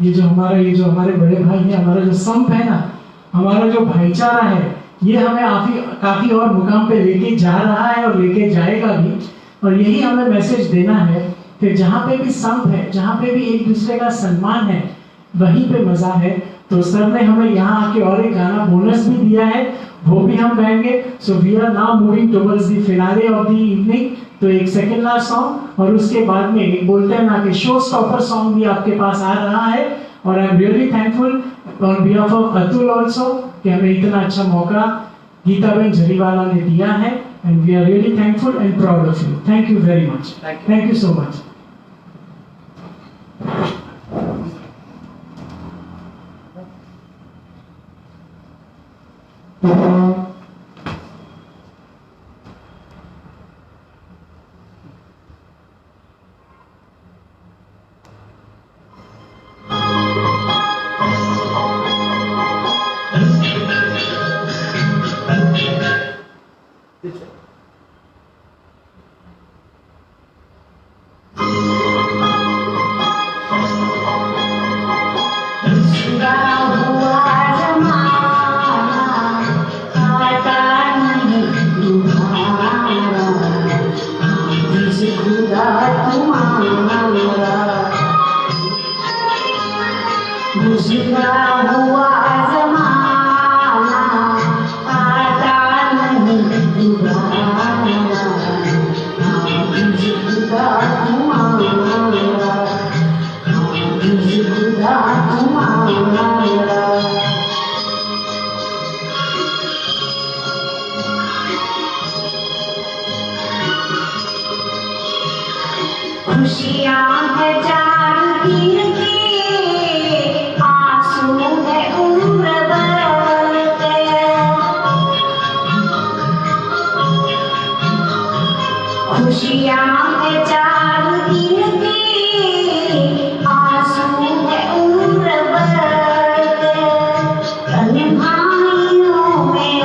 ये जो हमारे बड़े भाई है, हमारा जो संप है ना, हमारा जो भाईचारा है, ये हमें काफी और मुकाम पे लेके जा रहा है और लेके जाएगा भी। और यही हमें मैसेज देना है कि कि जहाँ पे भी संप है, जहाँ पे भी एक दूसरे का सम्मान है, वहीं पे मजा है। तो सर ने हमें यहाँ आके और एक गाना बोनस भी दिया है, वो भी हम गाएंगे। So we are now moving towards the finale of the evening. तो एक सेकंड लास्ट सॉन्ग और उसके बाद में एक बोलते हैं ना कि शो स्टॉपर सॉन्ग भी आपके पास आ रहा है। और I am really thankful on behalf of Atul also कि हमें इतना अच्छा मौका गीताबेन जरीवाला ने दिया है। And we are really thankful and proud of you. Thank you very much. Thank you so much. खुशियाँ है चार दिन की, आंसू है उम्र भर के। खुशियाँ है चार दिन की, आंसू है उम्र भर के। तन्हाइयों में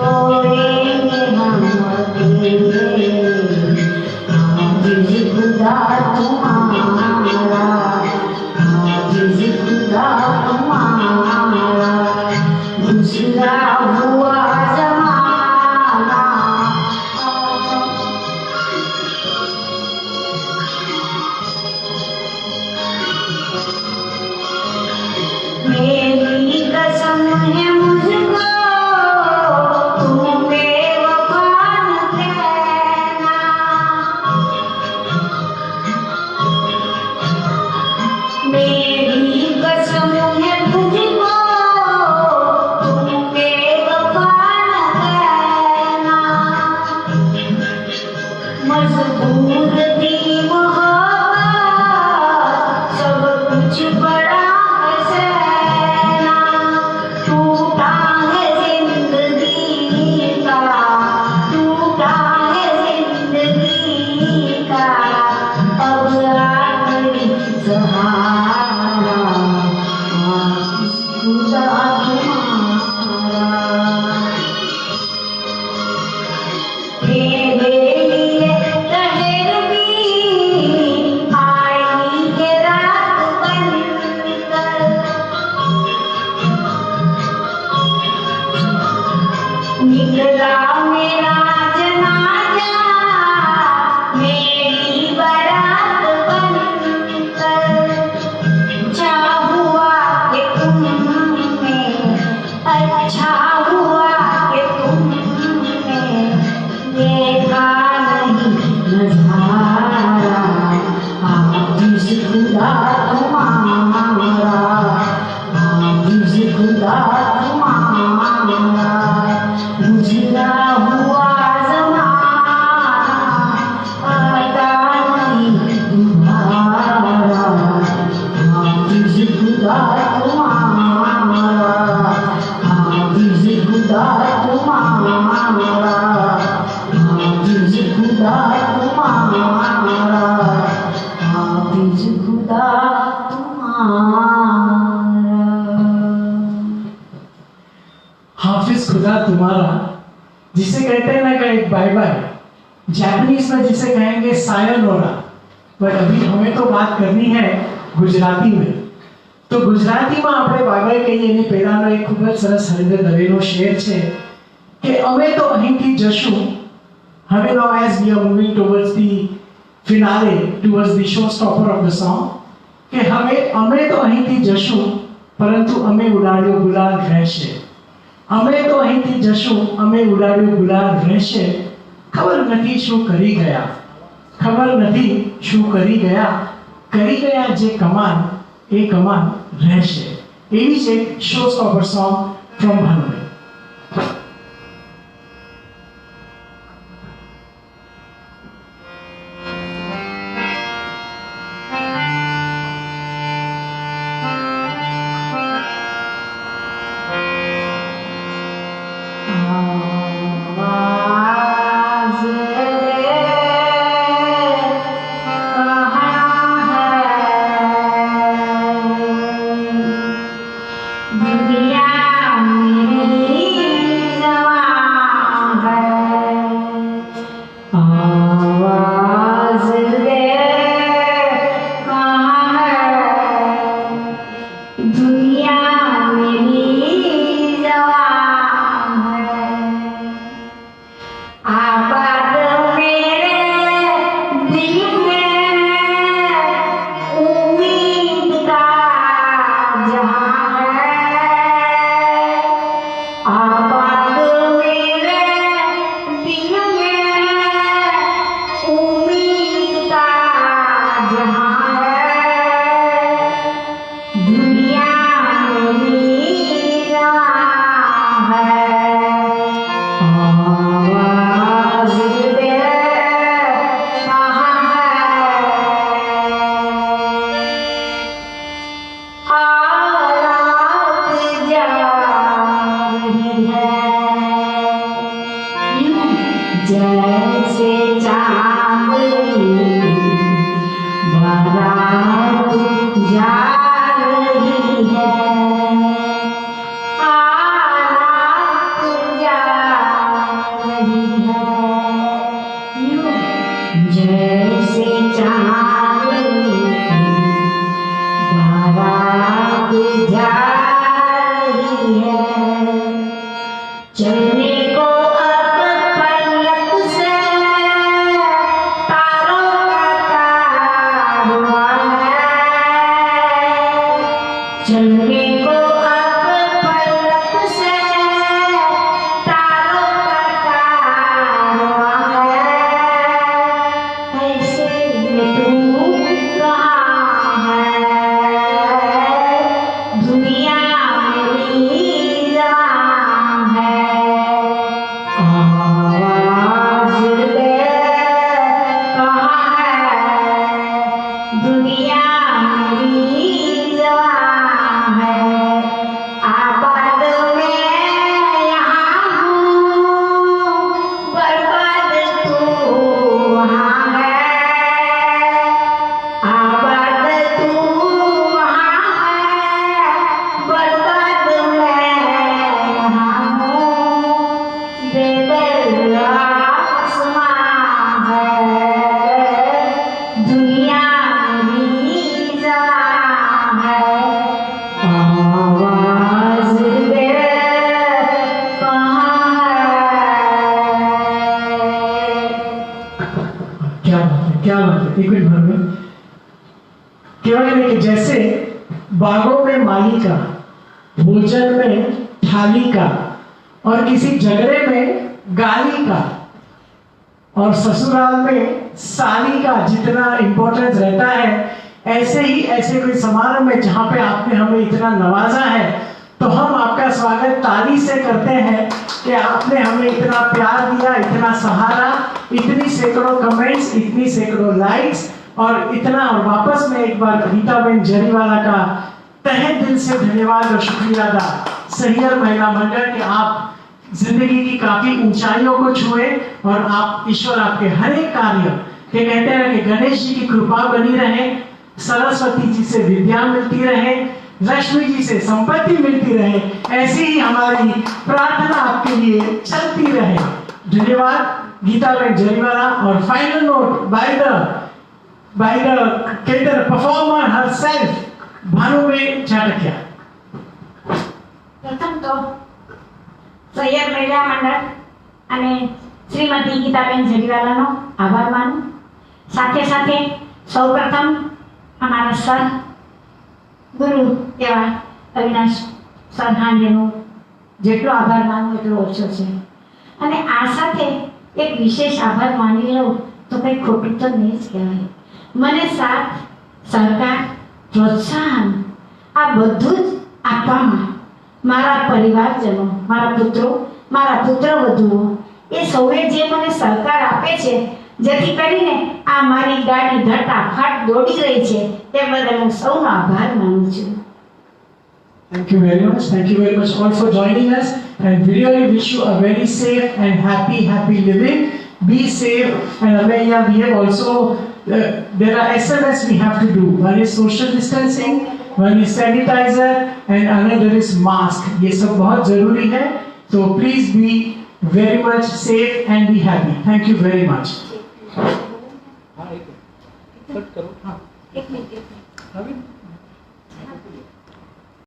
रोएंगे हम अकेले। खुदा तुम्हारा, आजिज़ खुदा तुम्हारा, गुज़रा हुआ ज़माना। मेरी कसम है मुझको, तुम बेवफा न कहना। मेरी कसम है तुझको, तुम बेवफा न कहना। मजबूर थी मोहब्बत, सब कुछ बड़ा है सहना। टूटा है जिंदगी का, टूटा है जिंदगी का, अब आखिरी सहारा खुदा तुम्हारा। मेरे लिए ठहर भी आई ये रात बनकर। निकला मेरा जनाजा, मेरी बारात बनकर। अच्छा हुआ कि तुमने, अच्छा हुआ कि तुमने देखा नहीं नज़ारा। आजिज़ खुदा तुम्हारा, आजिज़ खुदा तुम्हारा, गुज़रा हुआ ज़माना, आता नहीं दोबारा। आजिज़ खुदा तुम्हारा, आजिज़ खुदा तुम्हारा, आजिज़ खुदा तुम्हारा, आजिज़ खुदा तुम्हारा। हाफिज खुदा तुम्हारा, जिसे कहते हैं ना कि एक बाय बाय, जापानीज में जिसे कहेंगे सायोनोरा। पर अभी हमें तो बात करनी है गुजराती में। तो ગુજરાતીમાં આપણે બાય બાય કહીએ એની પહેલાનો એક ખૂબ જ સરસ હરિન્દર દવેનો શેર છે કે અમે તો અહીંથી જશું. હવે now as we are moving towards the finale towards the showstopper of the song કે હવે અમે તો અહીંથી જશું પરંતુ અમે ઉડાડ્યો ગુલાલ રહેશે. અમે તો અહીંથી જશું અમે ઉડાડ્યો ગુલાલ રહેશે. ખબર નથી શું કરી ગયા, ખબર નથી શું કરી ગયા જે કમાન એ કમાન રહેશે. એવી જ એક showstopper song from ભાનુભાઈ. जैसे बागों में माली का, भोजन में थाली का और किसी झगड़े में गाली का और ससुराल में साली का जितना इंपॉर्टेंस रहता है, ऐसे ही ऐसे कोई समारोह में जहाँ पे आपने हमें इतना नवाजा है, तो हम आपका स्वागत ताली से करते हैं कि आपने हमें इतना प्यार दिया, इतना सहारा, इतनी सैकड़ों कमेंट्स, इतनी सैकड़ों लाइक्स और इतना। और वापस में एक बार गीताबेन जरीवाला का तहे दिल से धन्यवाद और शुक्रिया अदा सैयद महिला मंडल कि आप जिंदगी की काफी ऊंचाइयों को छुए और आप ईश्वर आपके हर एक कार्य के कहते हैं कि गणेश जी की कृपा बनी रहे, सरस्वती जी से विद्या मिलती रहे, लक्ष्मी जी से संपत्ति मिलती रहे, ऐसी ही हमारी प्रार्थना आपके लिए चलती रहे। धन्यवाद गीताबेन जरीवाला। और final note by the performer herself Bhanuben Jhatkiya. प्रथम तो सैयद महिला मंडळ અને શ્રીમતી ગીતાબેન જરીવાલાનો આભાર માનું। સાથે સાથે સૌપ્રથમ અમારા સર ગુરુ એવા અવિનાશ સરહાંડેનો જેટલો આભાર માનું એટલો ઓછો છે. અને આ સાથે એક વિશેષ આભાર માની લઉં તો કંઈ ખોટું તો નહીં જ કહેવાય. મને સાથ સહકાર પ્રોત્સાહન આ બધું જ આપવામાં મારા પરિવારજનો, મારા પુત્રો, મારા પુત્રવધુઓ એ સૌએ જે મને સહકાર આપે છે, જેથી કરીને આ મારી ગાડી ધટાફટ દોડી રહી છે, તે બદલ હું સૌનો આભાર માનું છું. Thank you very much. Thank you very much all for joining us, and we really wish you a very safe and happy living. Be safe, and Ameya, we have also there are SMS we have to do. One is social distancing, one is sanitizer, and another is mask. ये सब बहुत जरूरी है. So please be very much safe and be happy. Thank you very much. એક મિનિટ.